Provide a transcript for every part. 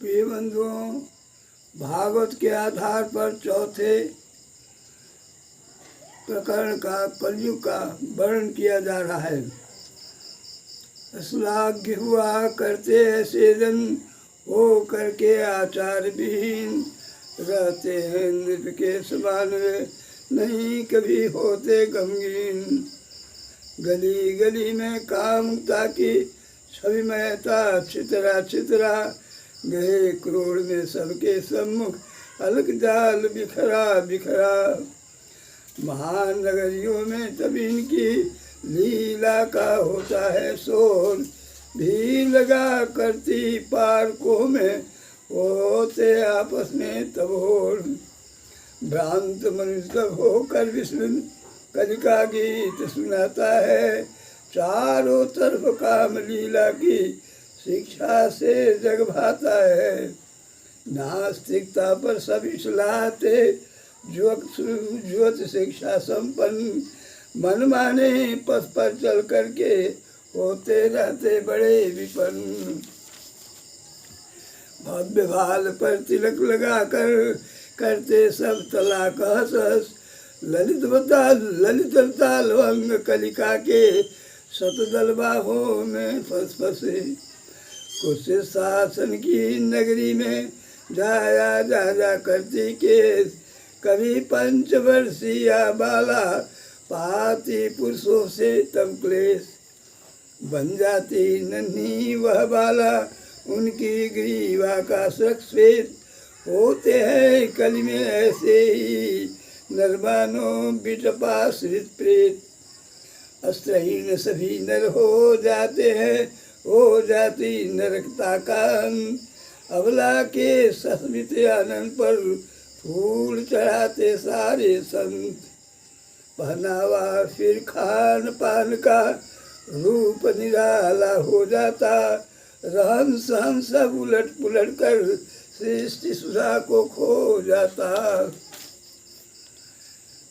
प्रिय बंधुओं, भागवत के आधार पर चौथे प्रकरण का कलयुग का वर्णन किया जा रहा है। श्लाघ्य हुआ करते ऐसे जन हो करके आचार विहीन रहते हैं, नृप के समान वे नहीं कभी होते गमगीन। गली गली में कामुकता की छवि महता चितरा चितरा गए क्रोड़ में सबके सम्मुख अलग जाल बिखरा बिखरा। महान नगरियों में तब इनकी लीला का होता है शोर, भी लगा करती पार्कों में होते आपस में तबोर। भ्रांत मनुष्य तब होकर विष्णु कलिका गीत सुनाता है, चारों तरफ काम लीला की शिक्षा से जग भाता है। नास्तिकता पर सब इसलाते ज्योत शिक्षा संपन्न, मन माने पथ पर चल करके होते रहते बड़े विपन्न। भव्य भाल पर तिलक लगा कर करते सब तलाक हंस हंस, ललित तालवंग कलिका के शतदल बाहों में फंस फंसे। कुछ शासन की नगरी में जाया जा करती केस, कभी पंचवर्षीय बाला पाती पुरुषों से तब क्लेश। बन जाती नन्ही वह बाला उनकी ग्रीवा का श्वेत, होते हैं कली में ऐसे ही नरमानो बिटपाश्रित प्रेत। अस्त्रहीन सभी नर हो जाते हैं, हो जाती नरकता का अंत। अबला के सस्मित आनंद पर फूल चढ़ाते सारे संत। पहनावा फिर खान पान का रूप निराला हो जाता, रहन सहन सब उलट पुलट कर सृष्टि सुधा को खो जाता।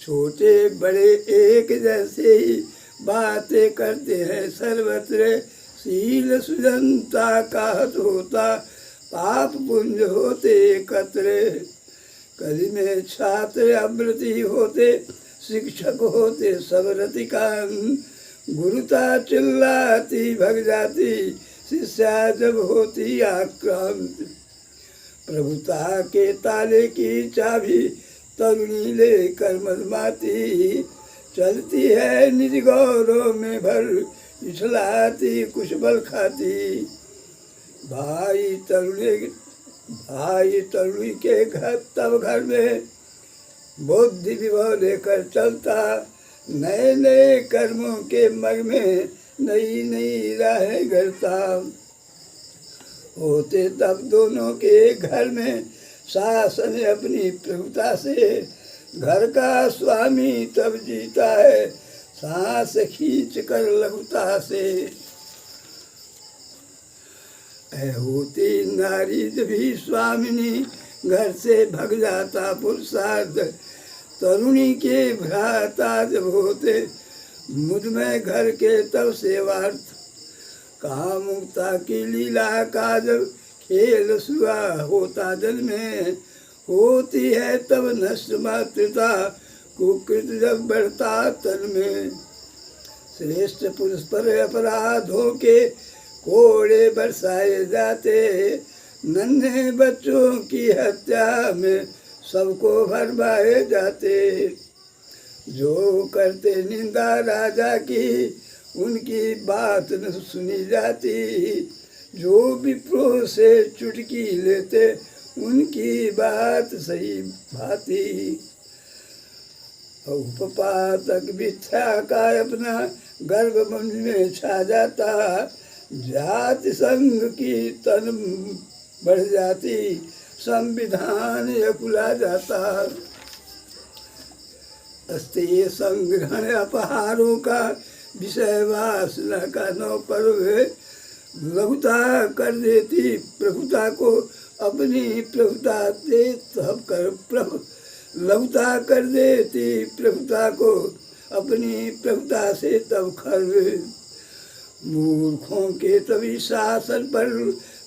छोटे बड़े एक जैसे ही बातें करते हैं सर्वत्र, शील सुजनता का हत होता, पाप पुंज होते एकत्र। कली में छात्र अव्रति होते, शिक्षक होते सब रतिकांत। गुरुता चिल्लाती भग जाती, शिष्या जब होती आक्रांत। प्रभुता के ताले की चाबी तरुणी लेकर मदमाती, चलती है निज गौरव में भर, इछलाती कुछ बल खाती। भाई तरुणी के घर तब घर में बुद्धि विभव लेकर चलता, नए नए कर्मों के मग में नई नई राहें गढ़ता। होते तब दोनों के घर में शासन अपनी प्रभुता से, घर का स्वामी तब जीता है सांस खींच कर लघुता से। होती नारी भी स्वामिनी, घर से भग जाता पुरुषार्थ। तरुणी के भ्राता जब होते, मुझ में घर के तब सेवार्थ। कामुकता की लीला का जब खेल सुआ होता जल में, होती है तब नष्ट मातृता, कुकृत जब बढ़ता तन में। श्रेष्ठ पुरुष पर अपराधों के कोड़े बरसाए जाते, नन्हे बच्चों की हत्या में सबको भरमाए जाते। जो करते निंदा राजा की, उनकी बात न सुनी जाती। जो विप्रों से चुटकी लेते, उनकी बात सही भाती। उपपातक मिथ्या का अपना गर्भ मन में छा जाता, जाति संघ की तन बढ़ जाती, संविधान यकुला जाता। अस्तेय संग्रहण अपहारों का विषय वासना का नौ पर्व, लघुता कर देती प्रभुता को अपनी प्रभुता दे तब कर लघुता कर देती प्रभुता को अपनी प्रभुता से तब खर्व। मूर्खों के तभी शासन पर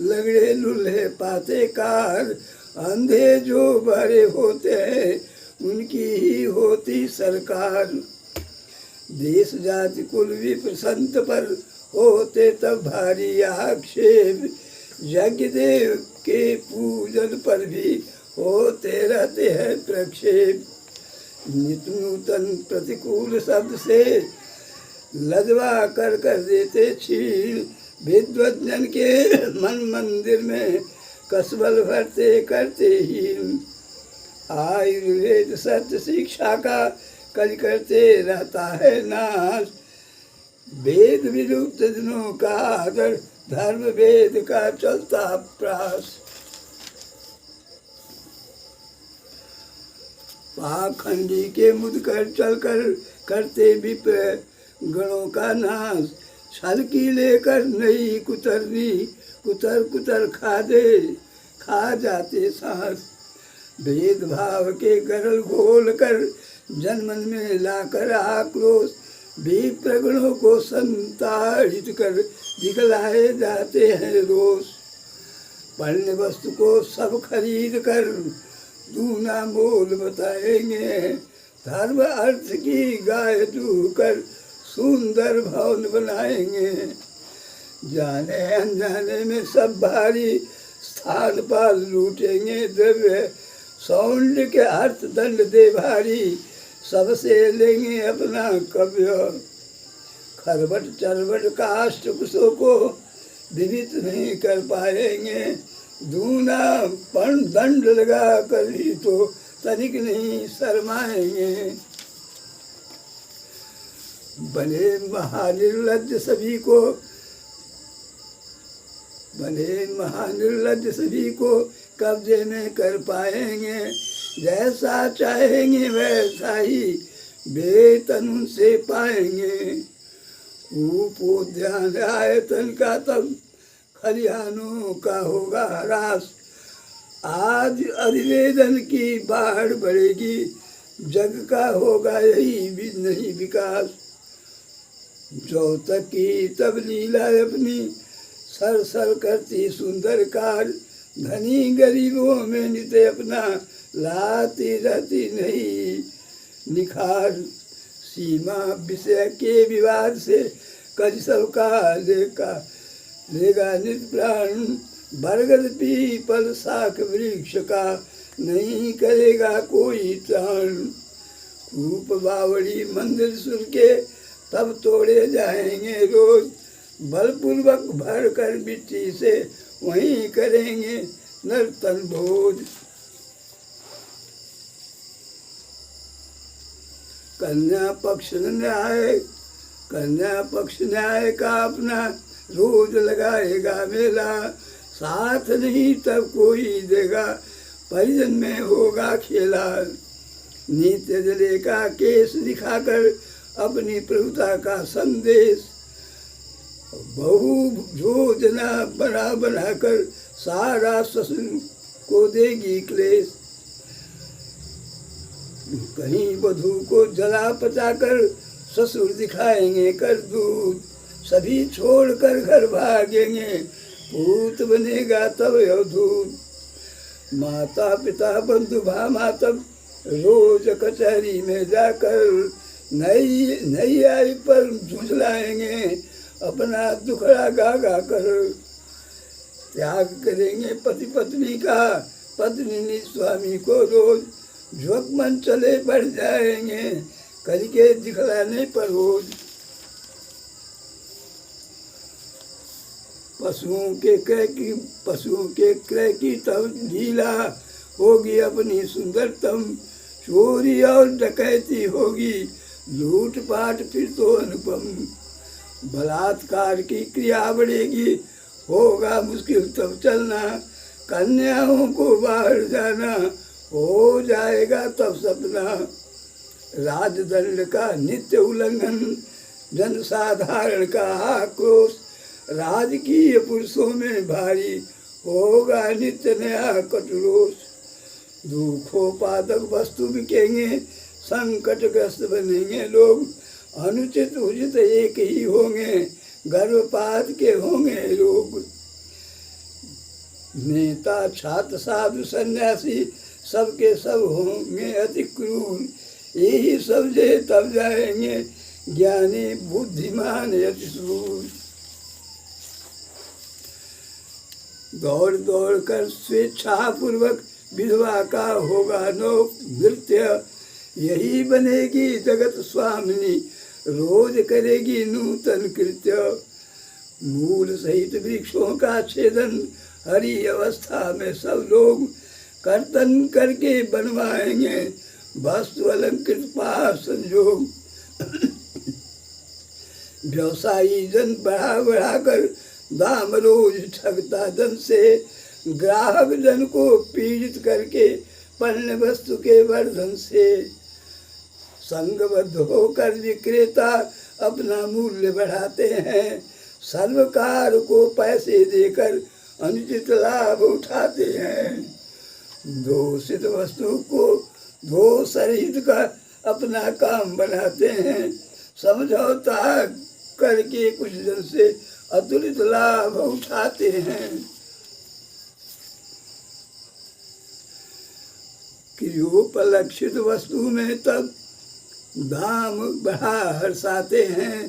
लगड़े लुल्हे पाते कार, अंधे जो बड़े होते हैं उनकी ही होती सरकार। देश जाति कुल विप्र संत पर होते तब भारी आक्षेप, यज्ञ देव के पूजन पर भी होते रहते हैं प्रक्षेप। नित नूतन प्रतिकूल शब्द से लदवा कर देते छीन, विद्वज्जन के मन मंदिर में कसबल भरते करते हीन। आयुर्वेद सत्य शिक्षा का कल करते रहता है नाश, वेद विलुप्त जनों का आदर धर्म वेद का चलता प्रास। पाखंडी के मुद कर चलकर करते विप्र गणों का नाश, छल की लेकर नई कुतरनी कुतर कुतर खा जाते सांस। भेदभाव के गरल घोल कर जनमन में लाकर आक्रोश, विप्र गणों को संताड़ित कर दिखलाए जाते हैं रोष। पढ़ने वस्तु को सब खरीद कर दूना मोल बताएंगे, धर्म अर्थ की गाय दू कर सुंदर भवन बनाएंगे। जाने अनजाने में सब भारी स्थान पाल लूटेंगे द्रव्य, सौंड के अर्थ दंड दे भारी सबसे लेंगे अपना कव्य। खरबट चरबट काष्ठ कुशों को विदित नहीं कर पाएंगे, दूना पण दंड लगा कर ही तो तनिक नहीं शर्माएंगे। बने महानिर्लज्ज सभी को कब्जे में कर पाएंगे, जैसा चाहेंगे वैसा ही वेतन उनसे पाएंगे। उपोद्यान आयतन का तब खलिहानों का होगा ह्रास, आज अधिवेदन की बाढ़ बढ़ेगी, जग का होगा यही भी नहीं विकास। जो तक की तब लीला अपनी सर सर करती सुंदर कार, धनी गरीबों में नित्य अपना लाती रहती नहीं निखार। सीमा विषय के विवाद से कज सबका लेगा नित प्राण, बरगद पीपल शाख वृक्ष का नहीं करेगा कोई त्राण। कूप बावड़ी मंदिर सुर के तब तोड़े जाएंगे रोज, बलपूर्वक भर कर मिट्टी से वहीं करेंगे नर्तन भोज। कन्या पक्ष न्याय का अपना रोज लगाएगा मेला, साथ नहीं तब कोई देगा परिजन में होगा खेला। नित्य जले का केस दिखाकर अपनी प्रभुता का संदेश, बहु भोजना बना कर सारा ससुर को देगी क्लेश। कहीं वधू को जला पचाकर ससुर दिखाएंगे कर दूध, सभी छोड़कर घर भागेंगे पूत बनेगा तब अवधूत। माता पिता बंधु भामा तब रोज कचहरी में जाकर नई आई पर झुझलाएंगे अपना दुखड़ा गा कर। त्याग करेंगे पति पत्नी का, पत्नी स्वामी को रोज, झुक मन चले बढ़ जाएंगे करके दिखलाने पर रोज। पशुओं के क्रय की तब लीला होगी अपनी सुंदरतम, चोरी और डकैती होगी लूटपाट फिर तो अनुपम। बलात्कार की क्रिया बढ़ेगी होगा मुश्किल तब चलना, कन्याओं को बाहर जाना हो जाएगा तब सपना। राजदंड का नित्य उल्लंघन, जनसाधारण का आक्रोश, राजकीय पुरुषों में भारी होगा नित्य नया कटरोष। दुखोपादक वस्तु बिकेंगे, संकटग्रस्त बनेंगे लोग, अनुचित उचित एक ही होंगे गर्भपात के होंगे रोग। नेता छात्र साधु सन्यासी सबके सब होंगे अति क्रूर। यही समझे तब जाएंगे ज्ञानी बुद्धिमान अति सूर। दौड़ दौड़ कर स्वेच्छा पूर्वक विधवा का होगा नो नृत्य। यही बनेगी जगत स्वामिनी, रोज करेगी नूतन कृत्य। मूल सहित वृक्षों का छेदन हरी अवस्था में सब लोग कर्तन करके बनवाएंगे वस्तु अलंकृत पास संजोग। व्यवसायी जन बढ़ा बढ़ा कर दाम रोज ठगता जन से, ग्राहक जन को पीड़ित करके पण्य वस्तु के वर्धन से। संगबद्ध होकर विक्रेता अपना मूल्य बढ़ाते हैं, सर्वकार को पैसे देकर अनुचित लाभ उठाते हैं। दोषित वस्तु को दोष रहित का अपना काम बनाते हैं, समझौता करके कुछ जन से अतुलित लाभ उठाते हैं। क्रियोपलक्षित वस्तु में तब दाम बढ़ा हर्षाते हैं,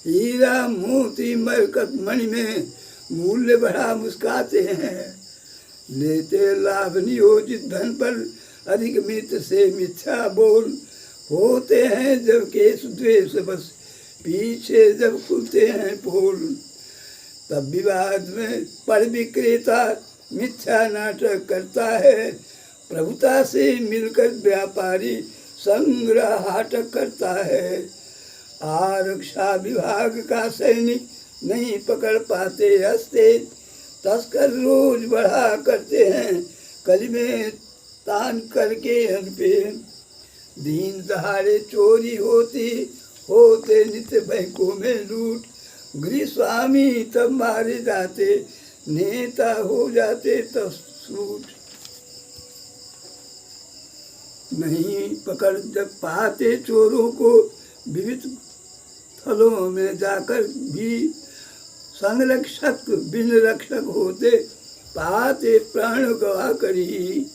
हीरा मोती मरकत मणि में मूल्य बढ़ा मुस्काते हैं। लेते लाभ नियोजित धन पर अधिक मित्र से मिथ्या बोल, होते हैं जब केस द्वेष बस पीछे जब खुलते हैं पोल। तब विवाद में पड़ विक्रेता मिथ्या नाटक करता है, प्रभुता से मिलकर व्यापारी संग्रह हाटक करता है। आरक्षा विभाग का सैनिक नहीं पकड़ पाते हंसते, तस्कर रोज बढ़ा करते हैं कली में तान करके अनपे। दीन दहाड़े चोरी होते नित्य बैंकों में लूट, गृह स्वामी तब मारे जाते, नेता हो जाते तब सूट। नहीं पकड़ जब पाते चोरों को विविध थलों में जाकर भी, संरक्षक बिन रक्षक होते पाते प्राण गवा करी।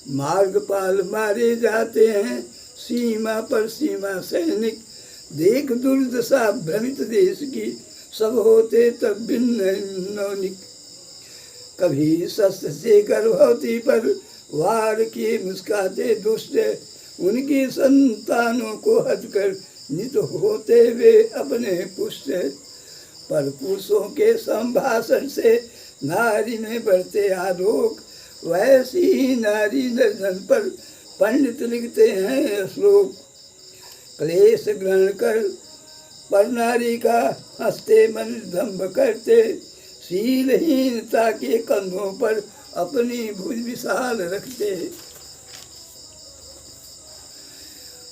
मार्गपाल मारे जाते हैं सीमा पर सीमा सैनिक, देख दुर्दशा भ्रमित देश की सब होते तब भिन्न नौनिक। कभी शस्त्र से गर्भवती पर वार किए मुस्काते दुष्ट, उनकी संतानों को हद कर नित होते वे अपने पुष्ट। पर पुरुषों के संभाषण से नारी में बढ़ते आलोक, वैसी ही नारी निर्धन पर पंडित लिखते हैं श्लोक। क्लेश ग्रहण कर पर नारी का हंसते मन दंभ करते, शीलहीनता के कंधों पर अपनी भुज विशाल रखते।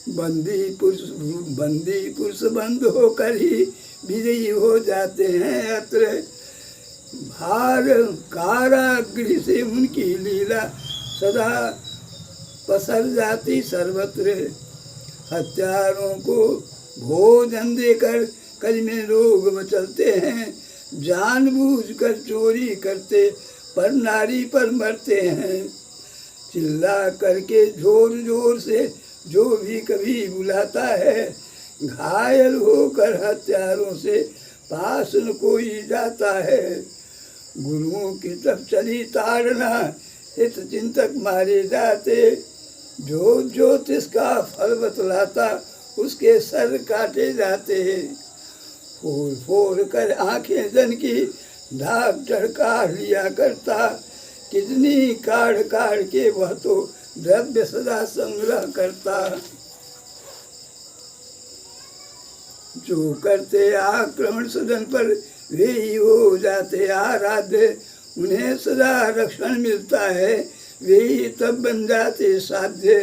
बंदी पुरुष बंद होकर ही विजयी हो जाते हैं अत्र। भार कारागृह से उनकी लीला सदा पसर जाती सर्वत्र। हत्यारों को भोजन देकर कल में लोग मचलते हैं, जानबूझकर चोरी करते पर नारी पर मरते हैं। चिल्ला करके जोर जोर से जो भी कभी बुलाता है, घायल होकर हत्यारों से पास न कोई जाता है। गुरुओं की तब चली ताड़ना, हित चिंतक मारे जाते, जो ज्योतिष का फल बतलाता उसके सर काटे जाते। फोड़ फोड़ कर आंखें जन की डॉक्टर काढ़ लिया करता, किडनी काढ़ काढ़ के वह तो द्रव्य सदा संग्रह करता। जो करते आक्रमण सदन पर वे ही हो जाते आराध्य, उन्हें सदा रक्षण मिलता है, वे ही तब बन जाते साध्य।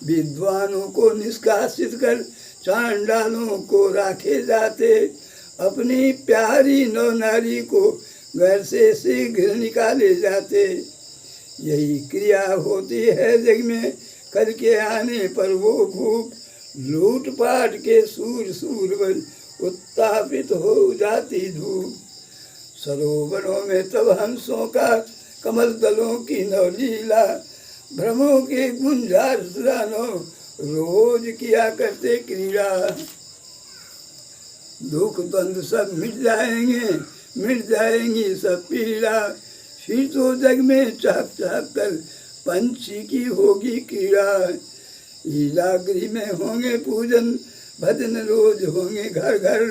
विद्वानों को निष्कासित कर चांडालों को राखे जाते, अपनी प्यारी नौ नारी को घर से शीघ्र निकाले जाते। यही क्रिया होती है जग में करके आने पर वो भूख, लूटपाट के सूर सूर बन उत्तापित हो जाती धूप। सरोवरों में तब हंसों का कमल दलों की नवलीला, भ्रमों के गुंजार सुरानो रोज किया करते क्रीड़ा। दुख द्वंद सब मिट जाएंगी सब पीड़ा, फिर तो जग में चहक चहक कर पंछी की होगी क्रीड़ा। लीलागृह में होंगे पूजन भजन रोज होंगे घर घर,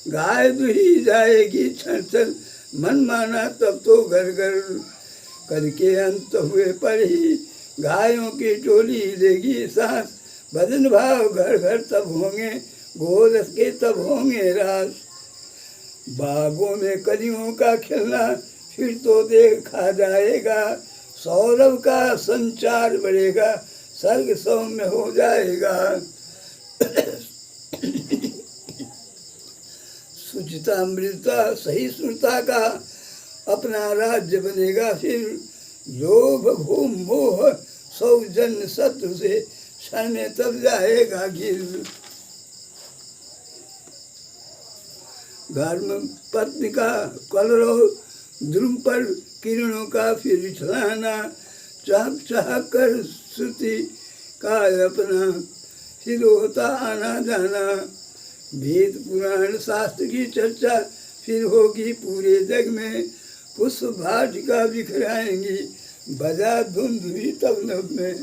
गाय दुही जाएगी क्षण क्षण मन माना तब तो घर घर। करके अंत हुए पर ही गायों की टोली लेगी सांस, भजन भाव घर घर तब होंगे गोरस के तब होंगे रास। बागों में कलियों का खिलना फिर तो देखा जाएगा, सौरभ का संचार बढ़ेगा सर्ग सौम्य हो जाएगा। सुचिता मृदता सहिष्णुता का अपना राज्य बनेगा फिर, लोभ भूम मोह सौजन्य शत्रु से क्षण में तब जाएगा गिर। धर्म पत्नी का कलरव ध्रुव पर किरणों का फिर छलाना, चहक चहक कर श्रुति का अपना फिर होता आना जाना। वेद पुराण शास्त्र की चर्चा फिर होगी पूरे जग में, पुष्प भाटिका बिखराएंगी बजा धुंध भी तब नभ में।